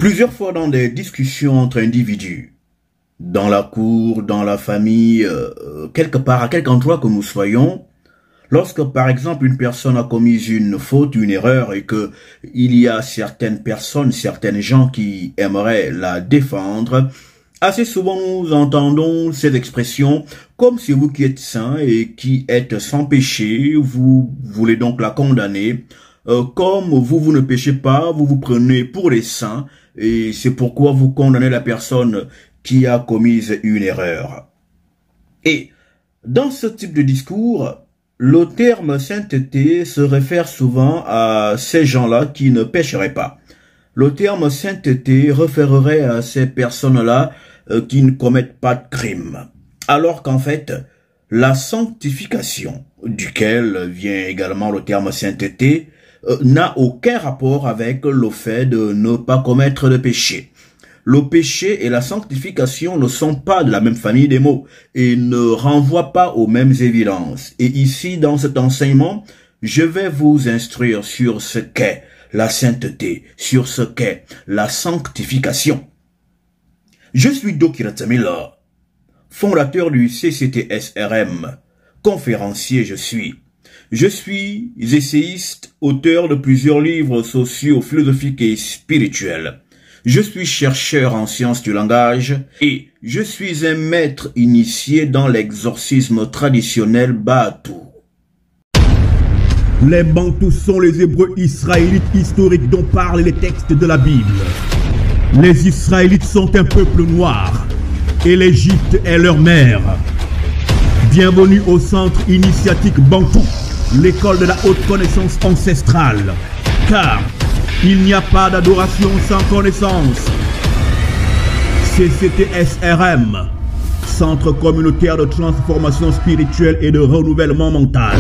Plusieurs fois dans des discussions entre individus, dans la cour, dans la famille, quelque part, à quelque endroit que nous soyons, lorsque par exemple une personne a commis une faute, une erreur et que il y a certaines personnes, certains gens qui aimeraient la défendre, assez souvent nous entendons ces expressions comme si vous qui êtes saint et qui êtes sans péché, vous voulez donc la condamner. Comme vous ne péchez pas, vous vous prenez pour les saints et c'est pourquoi vous condamnez la personne qui a commis une erreur. Et dans ce type de discours, le terme sainteté se réfère souvent à ces gens-là qui ne pécheraient pas. Le terme sainteté référerait à ces personnes-là qui ne commettent pas de crime. Alors qu'en fait, la sanctification, duquel vient également le terme sainteté, n'a aucun rapport avec le fait de ne pas commettre de péché. Le péché et la sanctification ne sont pas de la même famille des mots et ne renvoient pas aux mêmes évidences. Et ici, dans cet enseignement, je vais vous instruire sur ce qu'est la sainteté, sur ce qu'est la sanctification. Je suis Dokira Tamila, fondateur du CCTS-RM, conférencier je suis. Je suis essayiste, auteur de plusieurs livres sociaux, philosophiques et spirituels. Je suis chercheur en sciences du langage et je suis un maître initié dans l'exorcisme traditionnel Baatou. Les Bantous sont les Hébreux israélites historiques dont parlent les textes de la Bible. Les Israélites sont un peuple noir et l'Égypte est leur mère. Bienvenue au centre initiatique Bantou, l'école de la haute connaissance ancestrale. Car il n'y a pas d'adoration sans connaissance. CCTS-RM, Centre communautaire de transformation spirituelle et de renouvellement mental.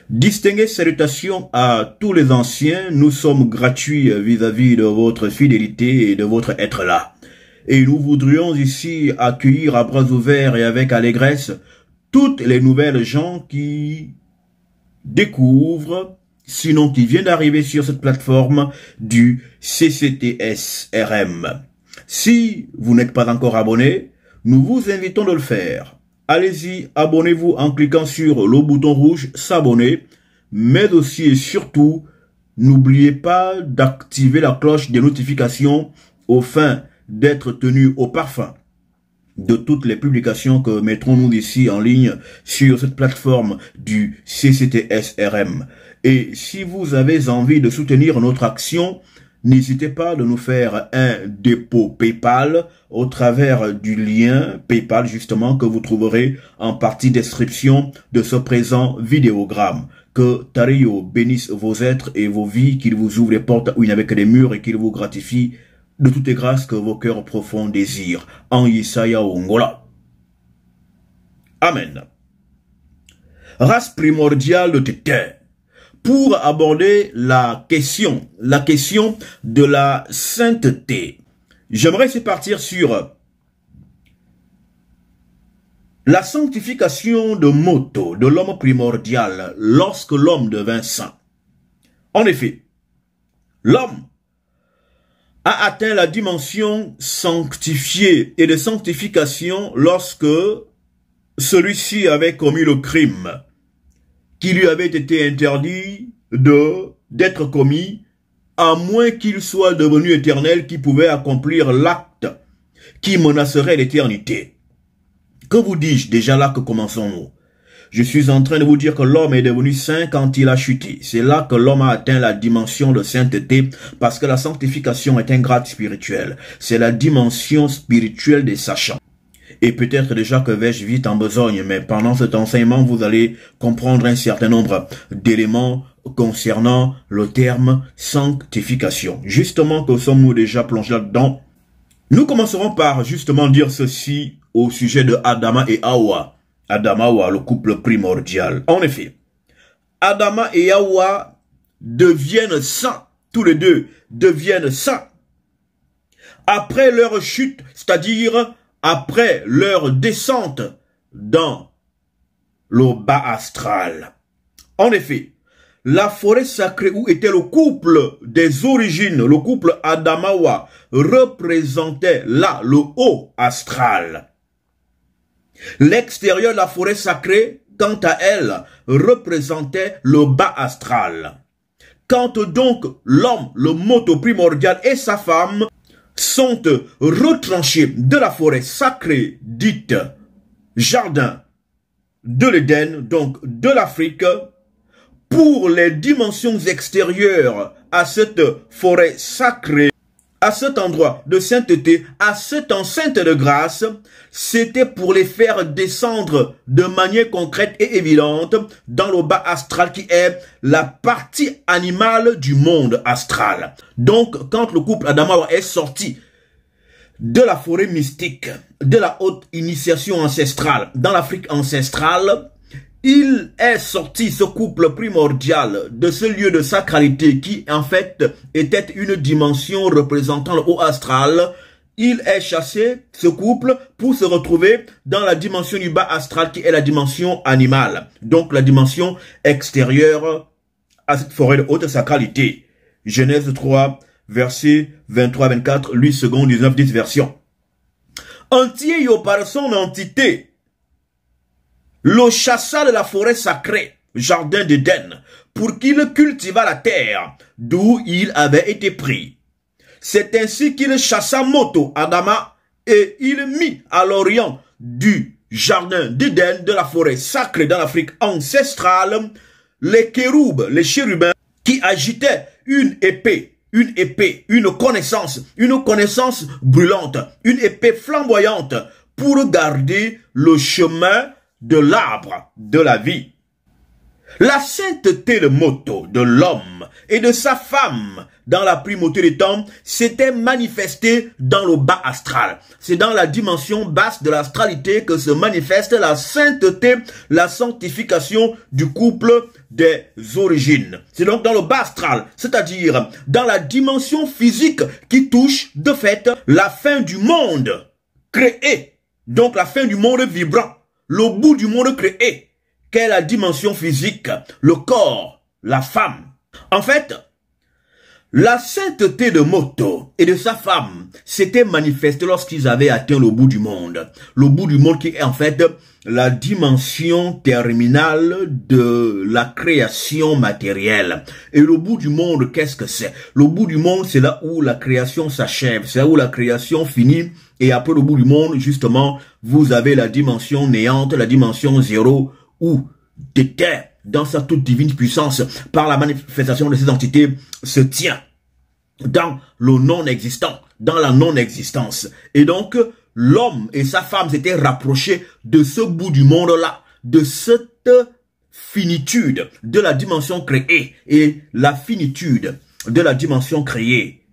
Distinguées salutations à tous les anciens, nous sommes gratuits vis-à-vis de votre fidélité et de votre être là. Et nous voudrions ici accueillir à bras ouverts et avec allégresse toutes les nouvelles gens qui découvrent, sinon qui viennent d'arriver sur cette plateforme du CCTS-RM. Si vous n'êtes pas encore abonné, nous vous invitons de le faire. Allez-y, abonnez-vous en cliquant sur le bouton rouge s'abonner, mais aussi et surtout, n'oubliez pas d'activer la cloche des notifications au fin d'être tenu au parfum de toutes les publications que mettrons-nous ici en ligne sur cette plateforme du CCTS-RM. Et si vous avez envie de soutenir notre action, n'hésitez pas de nous faire un dépôt PayPal au travers du lien PayPal justement que vous trouverez en partie description de ce présent vidéogramme. Que Tario bénisse vos êtres et vos vies, qu'il vous ouvre les portes où il n'y avait que des murs et qu'il vous gratifie de toutes les grâces que vos cœurs profonds désirent. En Yesaya Ongola. Amen. Race primordiale de Tété. Pour aborder la question de la sainteté, j'aimerais se partir sur la sanctification de Moto, de l'homme primordial, lorsque l'homme devint saint. En effet, l'homme a atteint la dimension sanctifiée et de sanctification lorsque celui-ci avait commis le crime qui lui avait été interdit d'être commis, à moins qu'il soit devenu éternel, qui pouvait accomplir l'acte qui menacerait l'éternité. Que vous dis-je déjà là que commençons-nous? Je suis en train de vous dire que l'homme est devenu saint quand il a chuté. C'est là que l'homme a atteint la dimension de sainteté, parce que la sanctification est un grade spirituel. C'est la dimension spirituelle des sachants. Et peut-être déjà que vais-je vite en besogne, mais pendant cet enseignement, vous allez comprendre un certain nombre d'éléments concernant le terme sanctification. Justement, que sommes-nous déjà plongés là-dedans? Nous commencerons par justement dire ceci au sujet de Adama et Hawa. Adama et Hawa, le couple primordial. En effet, Adama et Hawa deviennent saints. Tous les deux deviennent saints. Après leur chute, c'est-à-dire après leur descente dans le bas astral. En effet, la forêt sacrée où était le couple des origines, le couple Adamawa, représentait là le haut astral. L'extérieur de la forêt sacrée, quant à elle, représentait le bas astral. Quand donc l'homme, le moto primordial et sa femme sont retranchés de la forêt sacrée dite jardin de l'Éden, donc de l'Afrique, pour les dimensions extérieures à cette forêt sacrée, à cet endroit de sainteté, à cette enceinte de grâce, c'était pour les faire descendre de manière concrète et évidente dans le bas astral qui est la partie animale du monde astral. Donc, quand le couple Adamawa est sorti de la forêt mystique, de la haute initiation ancestrale, dans l'Afrique ancestrale, il est sorti, ce couple primordial, de ce lieu de sacralité qui, en fait, était une dimension représentant le haut astral. Il est chassé, ce couple, pour se retrouver dans la dimension du bas astral qui est la dimension animale. Donc, la dimension extérieure à cette forêt de haute sacralité. Genèse 3, versets 23-24, 8 secondes, 19-10 version. Entier yo par son entité, le chassa de la forêt sacrée, jardin d'Éden, pour qu'il cultivât la terre, d'où il avait été pris. C'est ainsi qu'il chassa Moto, Adama, et il mit à l'orient du jardin d'Éden de la forêt sacrée dans l'Afrique ancestrale, les kéroubes, les chérubins, qui agitaient une épée, une connaissance brûlante, une épée flamboyante, pour garder le chemin de l'arbre de la vie. La sainteté de Moto, de l'homme et de sa femme dans la primauté des temps s'était manifestée dans le bas astral. C'est dans la dimension basse de l'astralité que se manifeste la sainteté, la sanctification du couple des origines. C'est donc dans le bas astral, c'est-à-dire dans la dimension physique qui touche de fait la fin du monde créé, donc la fin du monde vibrant. Le bout du monde créé, qu'est la dimension physique, le corps, la femme. En fait, la sainteté de Moto et de sa femme s'était manifestée lorsqu'ils avaient atteint le bout du monde. Le bout du monde qui est en fait la dimension terminale de la création matérielle. Et le bout du monde, qu'est-ce que c'est? Le bout du monde, c'est là où la création s'achève, c'est là où la création finit. Et après le bout du monde, justement, vous avez la dimension néante, la dimension zéro, où Téter, dans sa toute divine puissance, par la manifestation de ces entités, se tient dans le non-existant, dans la non-existence. Et donc, l'homme et sa femme s'étaient rapprochés de ce bout du monde-là, de cette finitude de la dimension créée. Et la finitude de la dimension créée,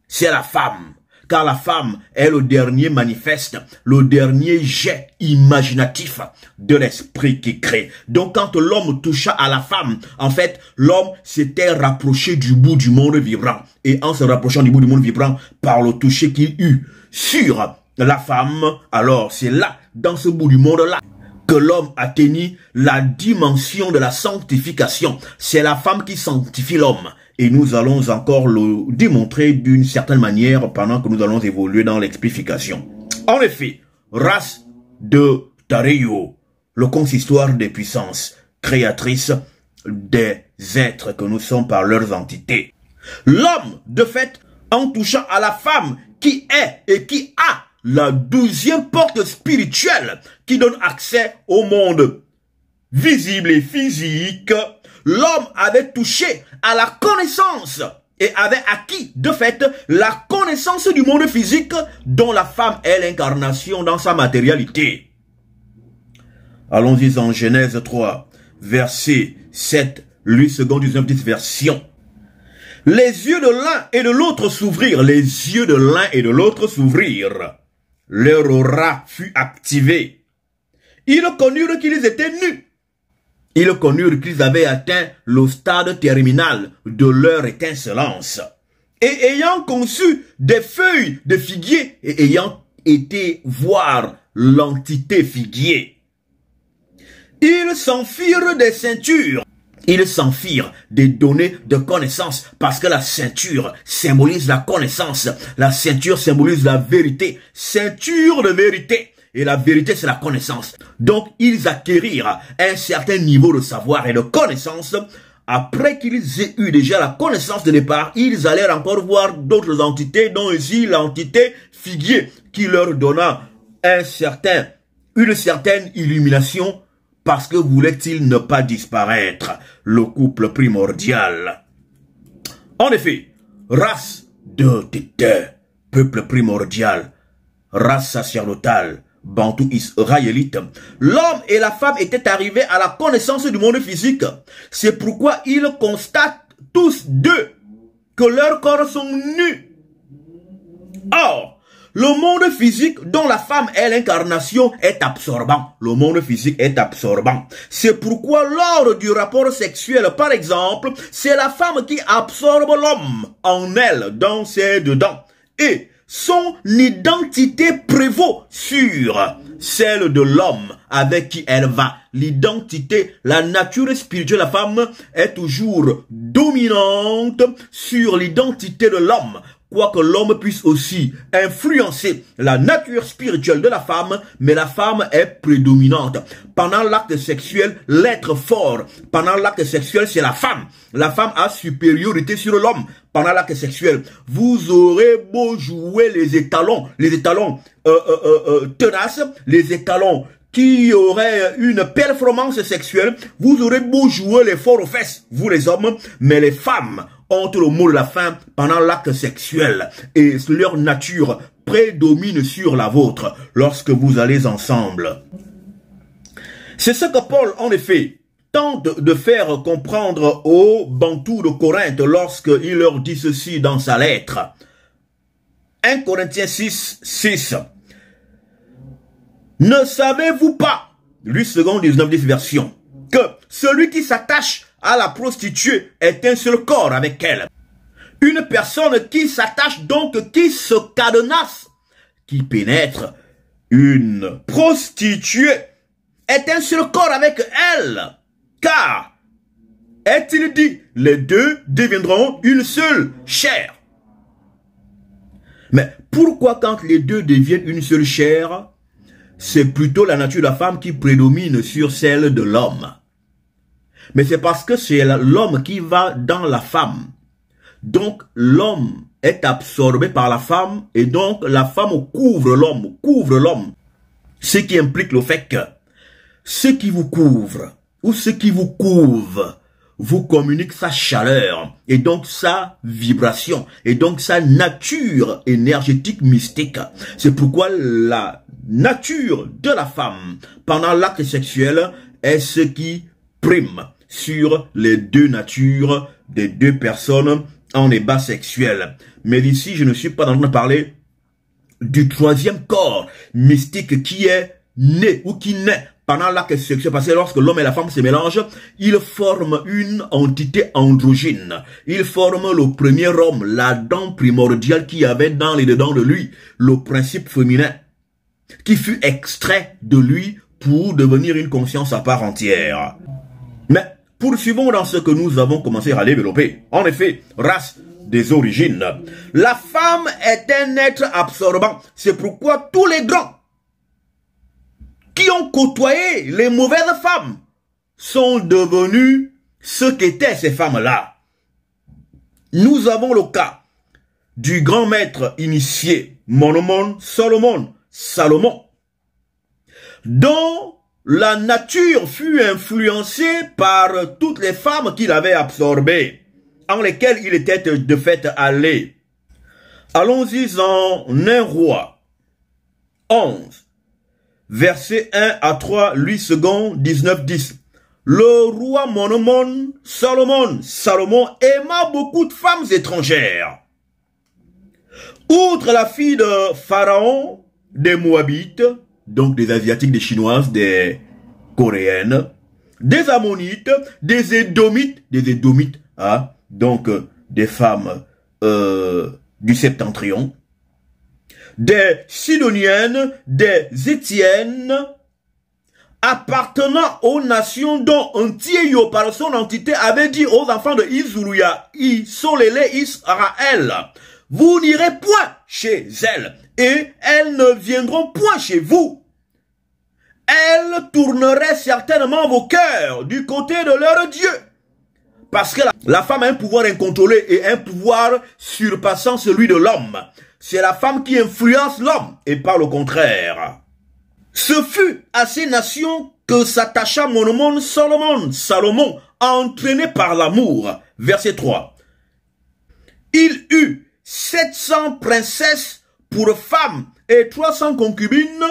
c'est la femme. Car la femme est le dernier manifeste, le dernier jet imaginatif de l'esprit qui crée. Donc quand l'homme toucha à la femme, en fait, l'homme s'était rapproché du bout du monde vibrant. Et en se rapprochant du bout du monde vibrant, par le toucher qu'il eut sur la femme, alors c'est là, dans ce bout du monde-là, que l'homme atteignit la dimension de la sanctification. C'est la femme qui sanctifie l'homme. Et nous allons encore le démontrer d'une certaine manière pendant que nous allons évoluer dans l'explication. En effet, race de Tareyo, le consistoire des puissances créatrices des êtres que nous sommes par leurs entités. L'homme, de fait, en touchant à la femme qui est et qui a la 12e porte spirituelle qui donne accès au monde visible et physique, l'homme avait touché à la connaissance et avait acquis, de fait, la connaissance du monde physique dont la femme est l'incarnation dans sa matérialité. Allons-y en Genèse 3, verset 7, 8 secondes, 19, 10 version. Les yeux de l'un et de l'autre s'ouvrirent, les yeux de l'un et de l'autre s'ouvrirent. Leur aura fut activée. Ils connurent qu'ils étaient nus. Ils connurent qu'ils avaient atteint le stade terminal de leur étincelance. Et ayant conçu des feuilles de figuier et ayant été voir l'entité figuier, ils s'enfirent des ceintures Ils s'enfirent des données de connaissance parce que la ceinture symbolise la connaissance. La ceinture symbolise la vérité. Ceinture de vérité. Et la vérité, c'est la connaissance. Donc, ils acquérirent un certain niveau de savoir et de connaissance. Après qu'ils aient eu déjà la connaissance de départ, ils allèrent encore voir d'autres entités, dont ici l'entité figuier, qui leur donna une certaine illumination, parce que voulait-il ne pas disparaître, le couple primordial. En effet, race de Tétè, peuple primordial, race sacerdotale, bantou israélite, l'homme et la femme étaient arrivés à la connaissance du monde physique. C'est pourquoi ils constatent tous deux que leurs corps sont nus. Or, le monde physique dont la femme est l'incarnation est absorbant. Le monde physique est absorbant. C'est pourquoi lors du rapport sexuel, par exemple, c'est la femme qui absorbe l'homme en elle, dans ses dedans. Et son identité prévaut sur celle de l'homme avec qui elle va. L'identité, la nature spirituelle de la femme est toujours dominante sur l'identité de l'homme. Quoique l'homme puisse aussi influencer la nature spirituelle de la femme, mais la femme est prédominante. Pendant l'acte sexuel, l'être fort, pendant l'acte sexuel, c'est la femme. La femme a supériorité sur l'homme. Pendant l'acte sexuel, vous aurez beau jouer les étalons tenaces, les étalons qui auraient une performance sexuelle, vous aurez beau jouer les forts aux fesses, vous les hommes, mais les femmes ont le mot de la fin pendant l'acte sexuel et leur nature prédomine sur la vôtre lorsque vous allez ensemble. C'est ce que Paul, en effet, tente de faire comprendre aux Bantous de Corinthe lorsqu'il leur dit ceci dans sa lettre. 1 Corinthiens 6, 6. Ne savez-vous pas, lui second 19 version, que celui qui s'attache à la prostituée est un seul corps avec elle. Une personne qui s'attache donc, qui se cadenasse, qui pénètre une prostituée, est un seul corps avec elle. Car, est-il dit, les deux deviendront une seule chair. Mais pourquoi quand les deux deviennent une seule chair, c'est plutôt la nature de la femme qui prédomine sur celle de l'homme? Mais c'est parce que c'est l'homme qui va dans la femme. Donc l'homme est absorbé par la femme et donc la femme couvre l'homme. Ce qui implique le fait que ce qui vous couvre ou ce qui vous couve vous communique sa chaleur et donc sa vibration et donc sa nature énergétique mystique. C'est pourquoi la nature de la femme pendant l'acte sexuel est ce qui prime sur les deux natures des deux personnes en débat sexuel. Mais ici, je ne suis pas en train de parler du troisième corps mystique qui est né ou qui naît pendant l'acte sexuel. Parce que lorsque l'homme et la femme se mélangent, ils forment une entité androgyne. Ils forment le premier homme, l'Adam primordial qui avait dans les dedans de lui le principe féminin, qui fut extrait de lui pour devenir une conscience à part entière. Mais poursuivons dans ce que nous avons commencé à développer. En effet, race des origines. La femme est un être absorbant. C'est pourquoi tous les grands qui ont côtoyé les mauvaises femmes sont devenus ce qu'étaient ces femmes-là. Nous avons le cas du grand maître initié, Salomon, dont la nature fut influencée par toutes les femmes qu'il avait absorbées, en lesquelles il était de fait allé. Allons-y en 1 Roi 11, versets 1 à 3, lui second 19, 10. Le roi Salomon aima beaucoup de femmes étrangères. Outre la fille de Pharaon, des Moabites, donc des Asiatiques, des Chinoises, des Coréennes, des Ammonites, des Édomites, hein, donc des femmes du Septentrion, des Sidoniennes, des Étiennes, appartenant aux nations dont Antioche par son entité avait dit aux enfants de Isuluya, Isolele Israël, vous n'irez point chez elles et elles ne viendront point chez vous. Elles tourneraient certainement vos cœurs du côté de leur Dieu. Parce que la femme a un pouvoir incontrôlé et un pouvoir surpassant celui de l'homme. C'est la femme qui influence l'homme et pas le contraire. Ce fut à ces nations que s'attacha mon Salomon, entraîné par l'amour. Verset 3. Il eut 700 princesses pour femmes et 300 concubines,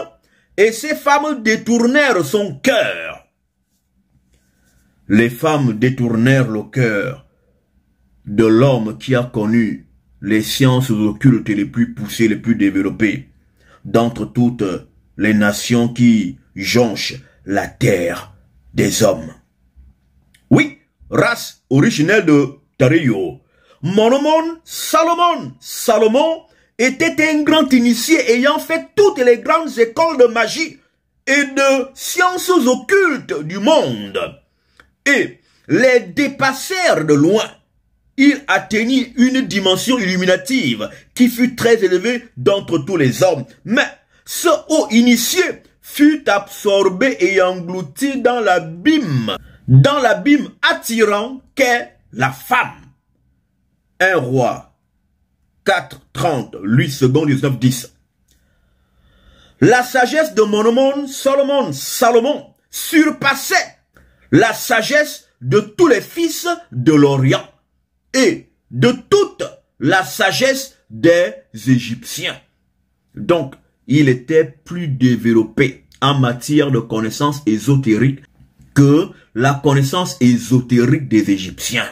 et ces femmes détournèrent son cœur. Les femmes détournèrent le cœur de l'homme qui a connu les sciences occultes les plus poussées, les plus développées, d'entre toutes les nations qui jonchent la terre des hommes. Oui, race originelle de Tario. Salomon était un grand initié ayant fait toutes les grandes écoles de magie et de sciences occultes du monde. Et les dépassèrent de loin. Il atteignit une dimension illuminative qui fut très élevée d'entre tous les hommes. Mais ce haut initié fut absorbé et englouti dans l'abîme attirant qu'est la femme. 1 Roi 4, 30, 8 secondes, 19, 10. La sagesse de Salomon surpassait la sagesse de tous les fils de l'Orient et de toute la sagesse des Égyptiens. Donc, il était plus développé en matière de connaissances ésotériques que la connaissance ésotérique des Égyptiens,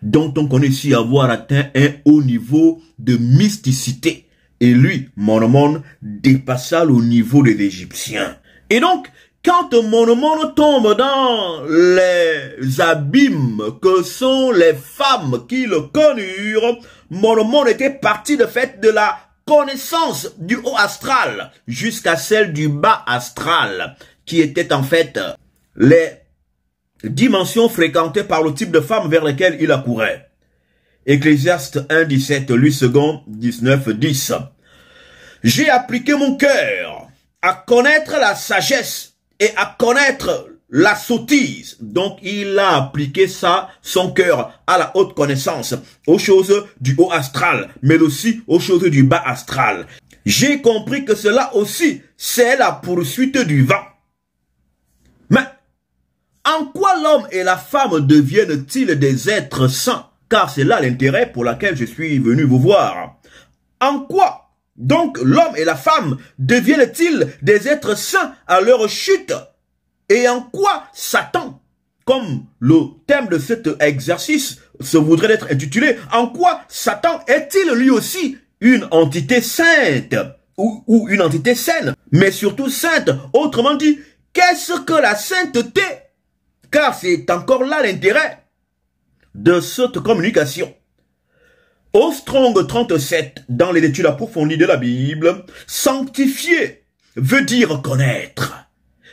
dont on connaît ici avoir atteint un haut niveau de mysticité. Et lui, Monomon, dépassa le niveau des Égyptiens. Et donc, quand Monomon tombe dans les abîmes que sont les femmes qui le connurent, Monomon était parti de fait de la connaissance du haut astral jusqu'à celle du bas astral, qui étaient en fait les dimensions fréquentées par le type de femme vers lesquelles il accourait. Ecclésiaste 1, 17, 8 secondes, 19, 10. J'ai appliqué mon cœur à connaître la sagesse et à connaître la sottise. Donc il a appliqué son cœur à la haute connaissance, aux choses du haut astral, mais aussi aux choses du bas astral. J'ai compris que cela aussi, c'est la poursuite du vent. Mais en quoi l'homme et la femme deviennent-ils des êtres saints? Car c'est là l'intérêt pour lequel je suis venu vous voir. En quoi donc l'homme et la femme deviennent-ils des êtres saints à leur chute? Et en quoi Satan, comme le thème de cet exercice se voudrait être intitulé, en quoi Satan est-il lui aussi une entité sainte ou une entité saine, mais surtout sainte? Autrement dit, qu'est-ce que la sainteté? Car c'est encore là l'intérêt de cette communication. Au Strong 37, dans les études approfondies de la Bible, sanctifier veut dire connaître.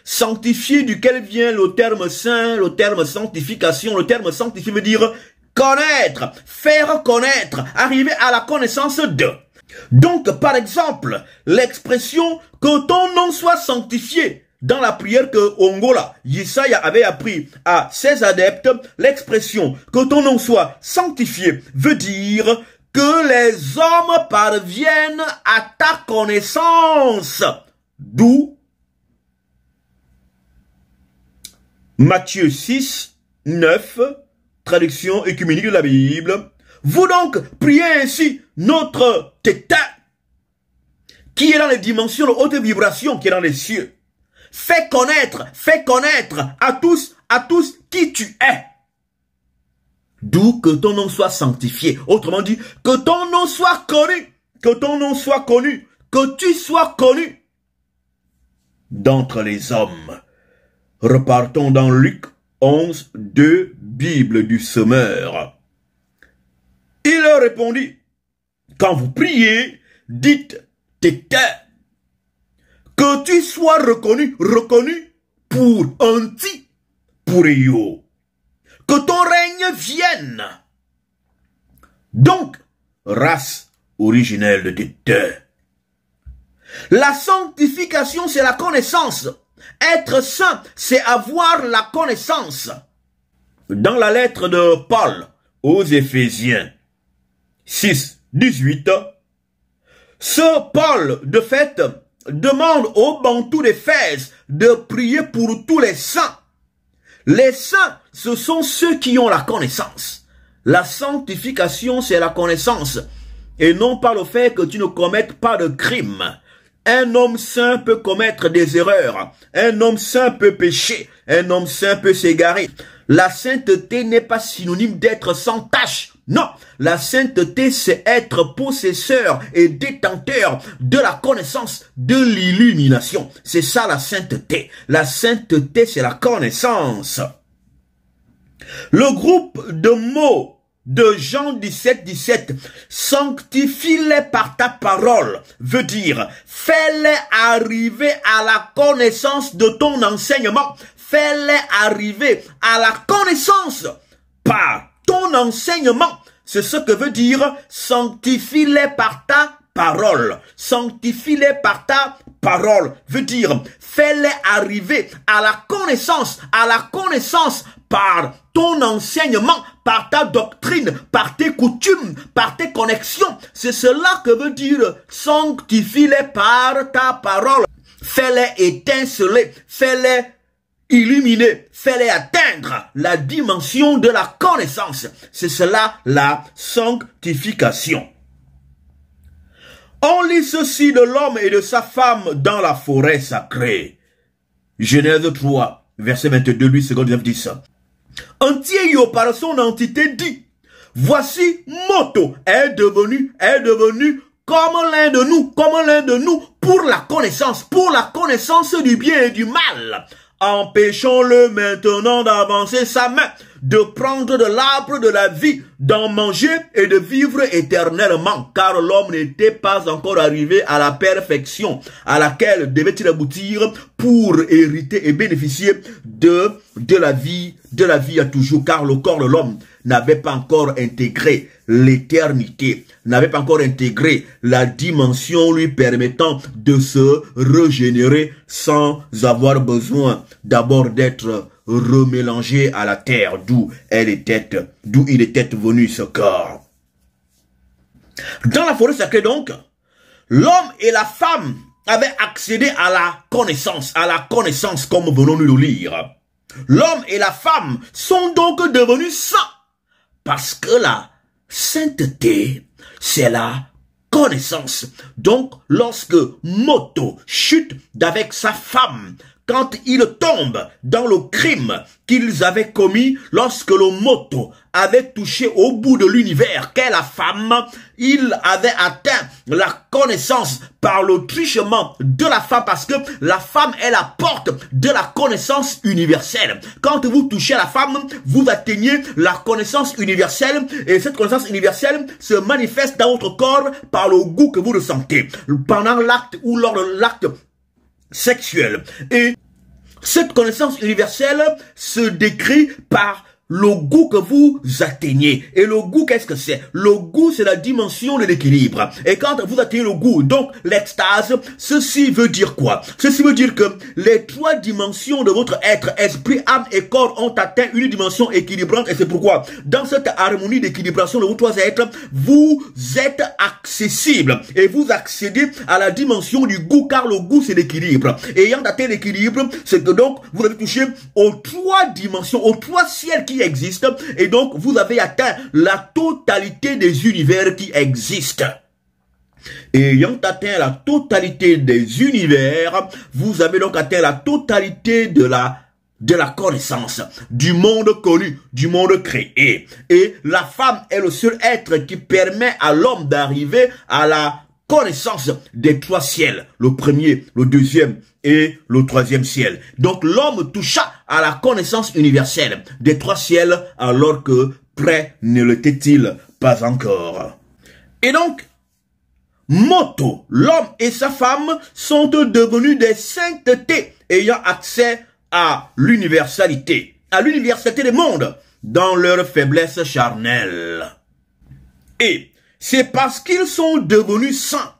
Sanctifier, duquel vient le terme saint, le terme sanctification. Le terme sanctifier veut dire connaître, faire connaître, arriver à la connaissance de. Donc, par exemple, l'expression que ton nom soit sanctifié, dans la prière que Ongola, Yesaya avait appris à ses adeptes, l'expression que ton nom soit sanctifié veut dire que les hommes parviennent à ta connaissance. D'où Matthieu 6, 9, traduction écuménique de la Bible. Vous donc priez ainsi notre Tétin, qui est dans les dimensions de haute vibration, qui est dans les cieux. Fais connaître à tous qui tu es. D'où que ton nom soit sanctifié. Autrement dit, que ton nom soit connu, que tu sois connu d'entre les hommes. Repartons dans Luc 11, 2, Bible du semeur. Il leur répondit, quand vous priez, dites Tétin. Que tu sois reconnu pour anti, pour yo. Que ton règne vienne. Donc, race originelle de Dieu. La sanctification, c'est la connaissance. Être saint, c'est avoir la connaissance. Dans la lettre de Paul aux Éphésiens 6, 18, ce Paul, de fait, demande aux Bantous d'Éphèse de prier pour tous les saints. Les saints, ce sont ceux qui ont la connaissance. La sanctification, c'est la connaissance. Et non pas le fait que tu ne commettes pas de crime. Un homme saint peut commettre des erreurs. Un homme saint peut pécher. Un homme saint peut s'égarer. La sainteté n'est pas synonyme d'être sans tache. Non, la sainteté, c'est être possesseur et détenteur de la connaissance, de l'illumination. C'est ça la sainteté. La sainteté, c'est la connaissance. Le groupe de mots de Jean 17, 17, sanctifie-les par ta parole, veut dire, fais-les arriver à la connaissance de ton enseignement, fais-les arriver à la connaissance par ton enseignement. C'est ce que veut dire, sanctifie-les par ta parole, sanctifie-les par ta parole, veut dire, fais-les arriver à la connaissance par ton enseignement, par ta doctrine, par tes coutumes, par tes connexions. C'est cela que veut dire sanctifie-les par ta parole. Fais-les étinceler, fais-les illuminer, fais-les atteindre la dimension de la connaissance. C'est cela la sanctification. On lit ceci de l'homme et de sa femme dans la forêt sacrée. Genèse 3, verset 22, 8 secondes 9, 10. Entier yo par son entité dit, voici Moto est devenu comme l'un de nous pour la connaissance du bien et du mal. Empêchons-le maintenant d'avancer sa main, de prendre de l'arbre de la vie, d'en manger et de vivre éternellement, car l'homme n'était pas encore arrivé à la perfection à laquelle devait-il aboutir pour hériter et bénéficier de la vie à toujours, car le corps de l'homme n'avait pas encore intégré l'éternité, n'avait pas encore intégré la dimension lui permettant de se régénérer sans avoir besoin d'abord d'être remélangé à la terre d'où il était venu ce corps. Dans la forêt sacrée donc, l'homme et la femme avaient accédé à la connaissance comme venons-nous le lire. L'homme et la femme sont donc devenus saints parce que la sainteté, c'est la connaissance. Donc, lorsque Moto chute d'avec sa femme, quand il tombe dans le crime qu'ils avaient commis, lorsque le Moto avait touché au bout de l'univers qu'est la femme, il avait atteint la connaissance par le truchement de la femme, parce que la femme est la porte de la connaissance universelle. Quand vous touchez à la femme, vous atteignez la connaissance universelle, et cette connaissance universelle se manifeste dans votre corps par le goût que vous ressentez pendant l'acte ou lors de l'acte sexuel. Et cette connaissance universelle se décrit par le goût que vous atteignez. Et le goût, qu'est-ce que c'est? Le goût, c'est la dimension de l'équilibre. Et quand vous atteignez le goût, donc l'extase, ceci veut dire quoi? Ceci veut dire que les trois dimensions de votre être, esprit, âme et corps, ont atteint une dimension équilibrante. Et c'est pourquoi, dans cette harmonie d'équilibration de vos trois êtres, vous êtes accessible. Et vous accédez à la dimension du goût, car le goût, c'est l'équilibre. Et ayant atteint l'équilibre, c'est que donc, vous avez touché aux trois dimensions, aux trois ciels qui existent, et donc vous avez atteint la totalité des univers qui existent. Et ayant atteint la totalité des univers, vous avez donc atteint la totalité de la connaissance, du monde connu, du monde créé. Et la femme est le seul être qui permet à l'homme d'arriver à la connaissance des trois ciels, le premier, le deuxième et le troisième ciel. Donc l'homme toucha à la connaissance universelle des trois ciels, alors que près ne l'était-il pas encore. Et donc, Moto, l'homme et sa femme sont devenus des saintetés, ayant accès à l'universalité des mondes dans leur faiblesse charnelle. Et c'est parce qu'ils sont devenus saints,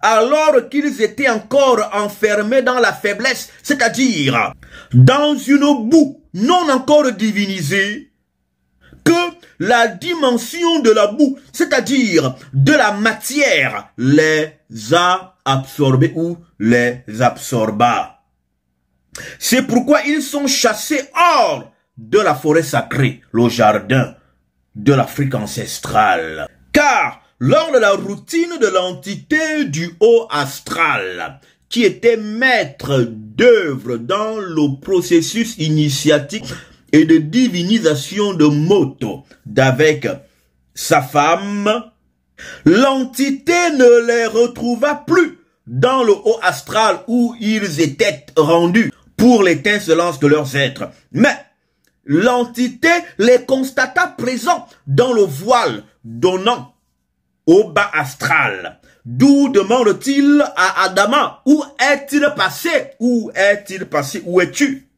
alors qu'ils étaient encore enfermés dans la faiblesse, c'est-à-dire dans une boue non encore divinisée, que la dimension de la boue, c'est-à-dire de la matière, les a absorbés ou les absorba. C'est pourquoi ils sont chassés hors de la forêt sacrée, le jardin de l'Afrique ancestrale. Car lors de la routine de l'entité du haut astral, qui était maître d'œuvre dans le processus initiatique et de divinisation de Moto d'avec sa femme, l'entité ne les retrouva plus dans le haut astral où ils étaient rendus pour l'étincelance de leurs êtres. Mais l'entité les constata présents dans le voile donnant au bas astral. D'où demande-t-il à Adama, où est-il passé? Où est-il passé? Où es-tu?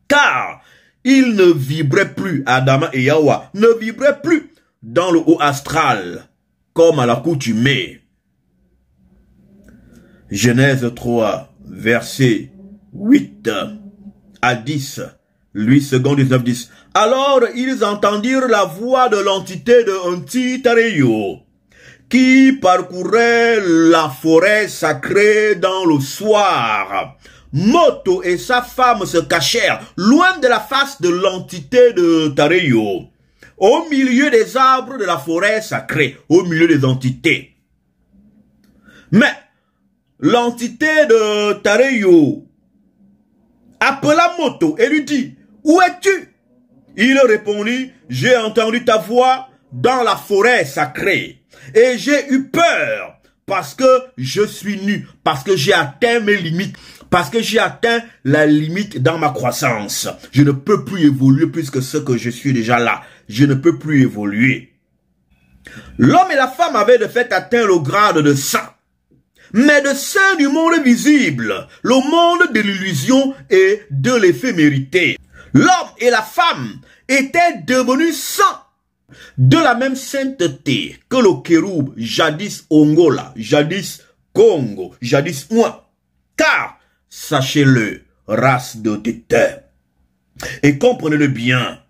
Car il ne vibrait plus, Adama et Yahweh ne vibraient plus dans le haut astral, comme à l'accoutumée. Genèse 3, versets 8 à 10. Lui, second 19, 10. Alors ils entendirent la voix de l'entité de Antitareyo, qui parcourait la forêt sacrée dans le soir. Moto et sa femme se cachèrent loin de la face de l'entité de Tareyo, au milieu des arbres de la forêt sacrée, au milieu des entités. Mais l'entité de Tareyo appela Moto et lui dit, « Où es-tu » Il répondit, « J'ai entendu ta voix dans la forêt sacrée et j'ai eu peur parce que je suis nu, parce que j'ai atteint mes limites, parce que j'ai atteint la limite dans ma croissance. Je ne peux plus évoluer plus que ce que je suis déjà là. Je ne peux plus évoluer. » L'homme et la femme avaient de fait atteint le grade de saint, mais de saint du monde visible, le monde de l'illusion et de l'éphémérité. L'homme et la femme étaient devenus saints de la même sainteté que le kéroub, jadis Ongola, jadis Congo, jadis moi. Car, sachez-le, race de téteurs, et comprenez-le bien,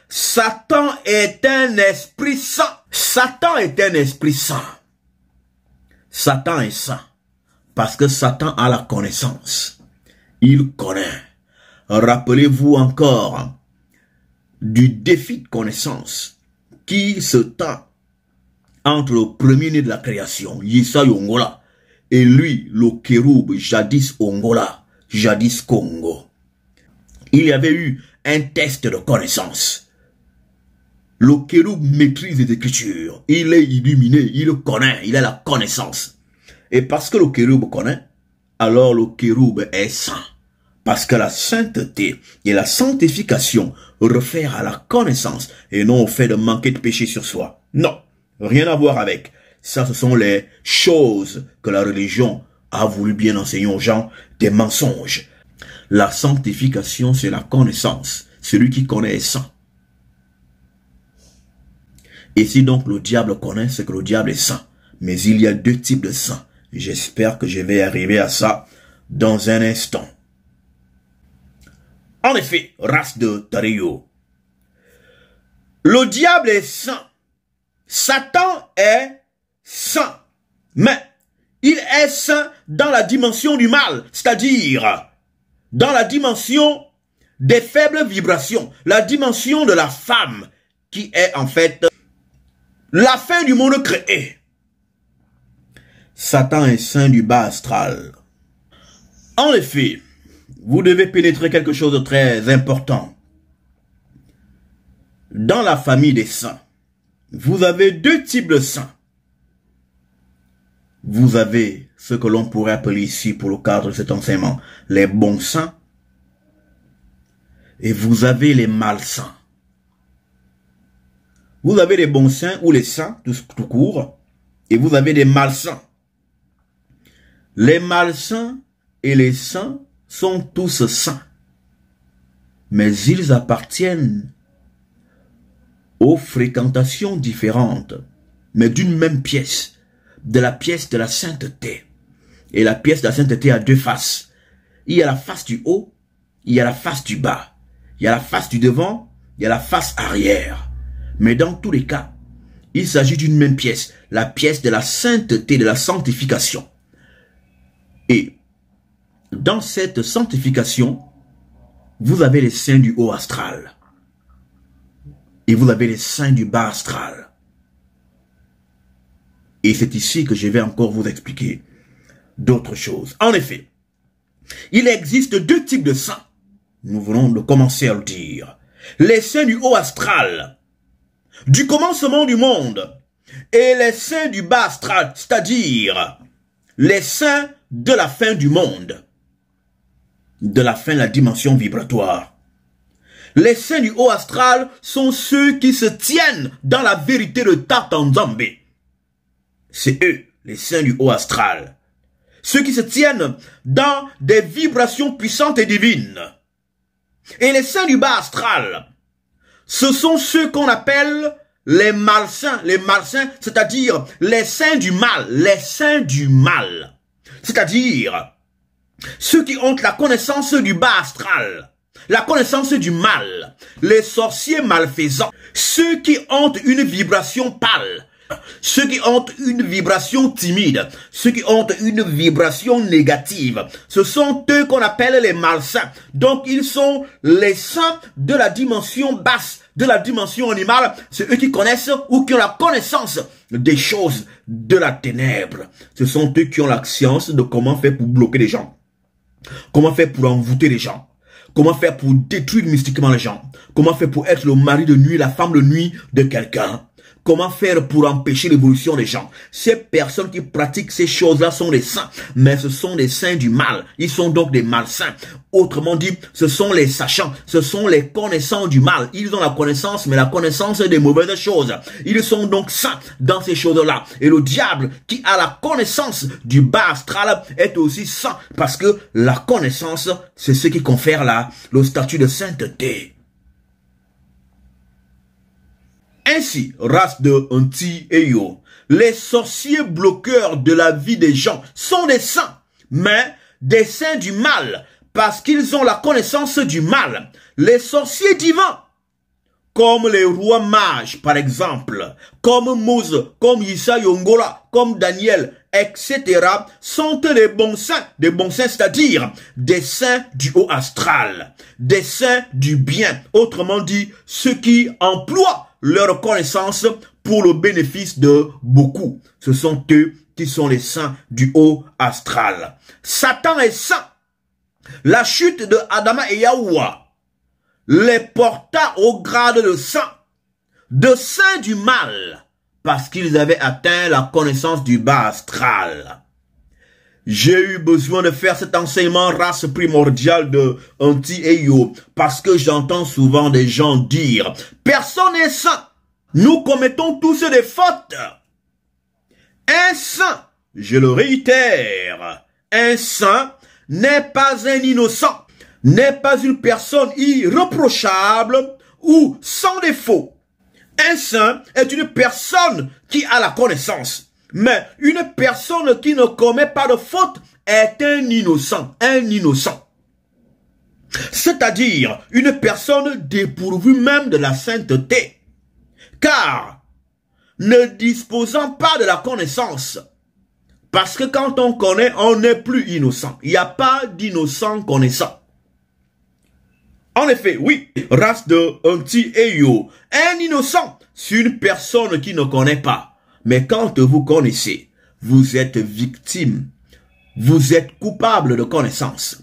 Satan est un esprit saint. Satan est un esprit saint. Satan est saint parce que Satan a la connaissance. Il connaît. Rappelez-vous encore du défi de connaissance qui se tend entre le premier-né de la création, Yissa Ongola, et lui, le kéroub, jadis Ongola, jadis Congo. Il y avait eu un test de connaissance. Le kéroub maîtrise les Écritures. Il est illuminé, il connaît, il a la connaissance. Et parce que le kéroub connaît, alors le kéroub est saint. Parce que la sainteté et la sanctification réfèrent à la connaissance et non au fait de manquer de péché sur soi. Non, rien à voir avec. Ça, ce sont les choses que la religion a voulu bien enseigner aux gens, des mensonges. La sanctification, c'est la connaissance. Celui qui connaît est saint. Et si donc le diable connaît, c'est que le diable est saint. Mais il y a deux types de saints. J'espère que je vais arriver à ça dans un instant. En effet, race de Tareyo, le diable est saint. Satan est saint. Mais il est saint dans la dimension du mal, c'est-à-dire dans la dimension des faibles vibrations, la dimension de la femme qui est en fait la fin du monde créé. Satan est saint du bas astral. En effet, vous devez pénétrer quelque chose de très important. Dans la famille des saints, vous avez deux types de saints. Vous avez ce que l'on pourrait appeler ici, pour le cadre de cet enseignement, les bons saints. Et vous avez les malsains. Vous avez les bons saints ou les saints, tout court. Et vous avez des malsains. Les malsains et les saints sont tous saints. mais ils appartiennent aux fréquentations différentes, mais d'une même pièce, de la pièce de la sainteté. Et la pièce de la sainteté a deux faces. Il y a la face du haut, il y a la face du bas. Il y a la face du devant, il y a la face arrière. Mais dans tous les cas, il s'agit d'une même pièce, la pièce de la sainteté, de la sanctification. Et dans cette sanctification, vous avez les saints du haut astral. Et vous avez les saints du bas astral. Et c'est ici que je vais encore vous expliquer d'autres choses. En effet, il existe deux types de saints. Nous venons de commencer à le dire. Les saints du haut astral, du commencement du monde, et les saints du bas astral, c'est-à-dire les saints de la fin du monde, de la fin de la dimension vibratoire. Les saints du haut astral sont ceux qui se tiennent dans la vérité de Tatanzambe. C'est eux, les saints du haut astral. Ceux qui se tiennent dans des vibrations puissantes et divines. Et les saints du bas astral, ce sont ceux qu'on appelle les malsains, c'est-à-dire les saints du mal, les saints du mal. C'est-à-dire ceux qui ont la connaissance du bas astral, la connaissance du mal, les sorciers malfaisants, ceux qui ont une vibration pâle, ceux qui ont une vibration timide, ceux qui ont une vibration négative, ce sont eux qu'on appelle les malsains. Donc ils sont les saints de la dimension basse, de la dimension animale. C'est eux qui connaissent ou qui ont la connaissance des choses de la ténèbre. Ce sont eux qui ont la science de comment faire pour bloquer les gens, comment faire pour envoûter les gens, comment faire pour détruire mystiquement les gens, comment faire pour être le mari de nuit, la femme de nuit de quelqu'un. Comment faire pour empêcher l'évolution des gens? Ces personnes qui pratiquent ces choses-là sont des saints, mais ce sont des saints du mal. Ils sont donc des malsains. Autrement dit, ce sont les sachants, ce sont les connaissants du mal. Ils ont la connaissance, mais la connaissance des mauvaises choses. Ils sont donc saints dans ces choses-là. Et le diable qui a la connaissance du bas astral est aussi saint, parce que la connaissance, c'est ce qui confère le statut de sainteté. Ainsi, race de Nti et Yo, les sorciers bloqueurs de la vie des gens sont des saints, mais des saints du mal, parce qu'ils ont la connaissance du mal. Les sorciers divins, comme les rois mages par exemple, comme Mose, comme Issa Yongola, comme Daniel, etc., sont des bons saints, c'est-à-dire des saints du haut astral, des saints du bien, autrement dit, ceux qui emploient leur connaissance pour le bénéfice de beaucoup. Ce sont eux qui sont les saints du haut astral. Satan est saint. La chute de Adama et Yahuwah les porta au grade de saints du mal, parce qu'ils avaient atteint la connaissance du bas astral. J'ai eu besoin de faire cet enseignement race primordiale de Nti et Yo, parce que j'entends souvent des gens dire « Personne n'est saint, nous commettons tous des fautes. » Un saint, je le réitère, un saint n'est pas un innocent, n'est pas une personne irréprochable ou sans défaut. Un saint est une personne qui a la connaissance. Mais une personne qui ne commet pas de faute est un innocent. C'est-à-dire une personne dépourvue même de la sainteté. Car, ne disposant pas de la connaissance, parce que quand on connaît, on n'est plus innocent. Il n'y a pas d'innocent connaissant. En effet, oui, race de Nti et Yo, un innocent, c'est une personne qui ne connaît pas. Mais quand vous connaissez, vous êtes victime, vous êtes coupable de connaissance.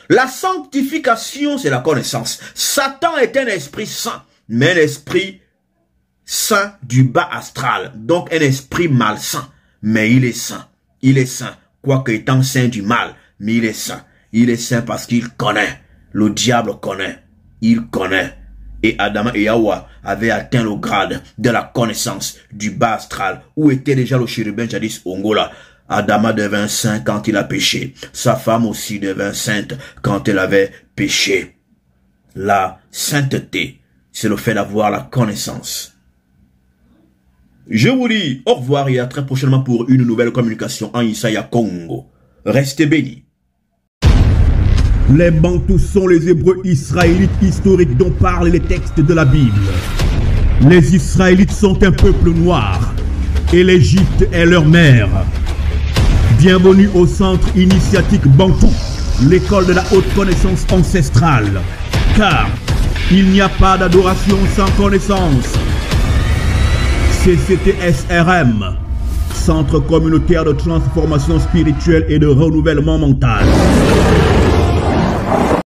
La sanctification, c'est la connaissance. Satan est un esprit saint, mais un esprit saint du bas astral, donc un esprit malsain. Mais il est saint, quoique étant saint du mal, mais il est saint. Il est saint parce qu'il connaît, le diable connaît, il connaît. Et Adama et Yahuwah avaient atteint le grade de la connaissance du bas astral, où était déjà le chérubin jadis Ongola. Adama devint saint quand il a péché. Sa femme aussi devint sainte quand elle avait péché. la sainteté, c'est le fait d'avoir la connaissance. Je vous dis au revoir et à très prochainement pour une nouvelle communication en Isaya Congo. Restez bénis. Les Bantous sont les Hébreux israélites historiques dont parlent les textes de la Bible. Les Israélites sont un peuple noir et l'Égypte est leur mère. Bienvenue au centre initiatique Bantou, l'école de la haute connaissance ancestrale. Car il n'y a pas d'adoration sans connaissance. CCTSRM, Centre communautaire de transformation spirituelle et de renouvellement mental.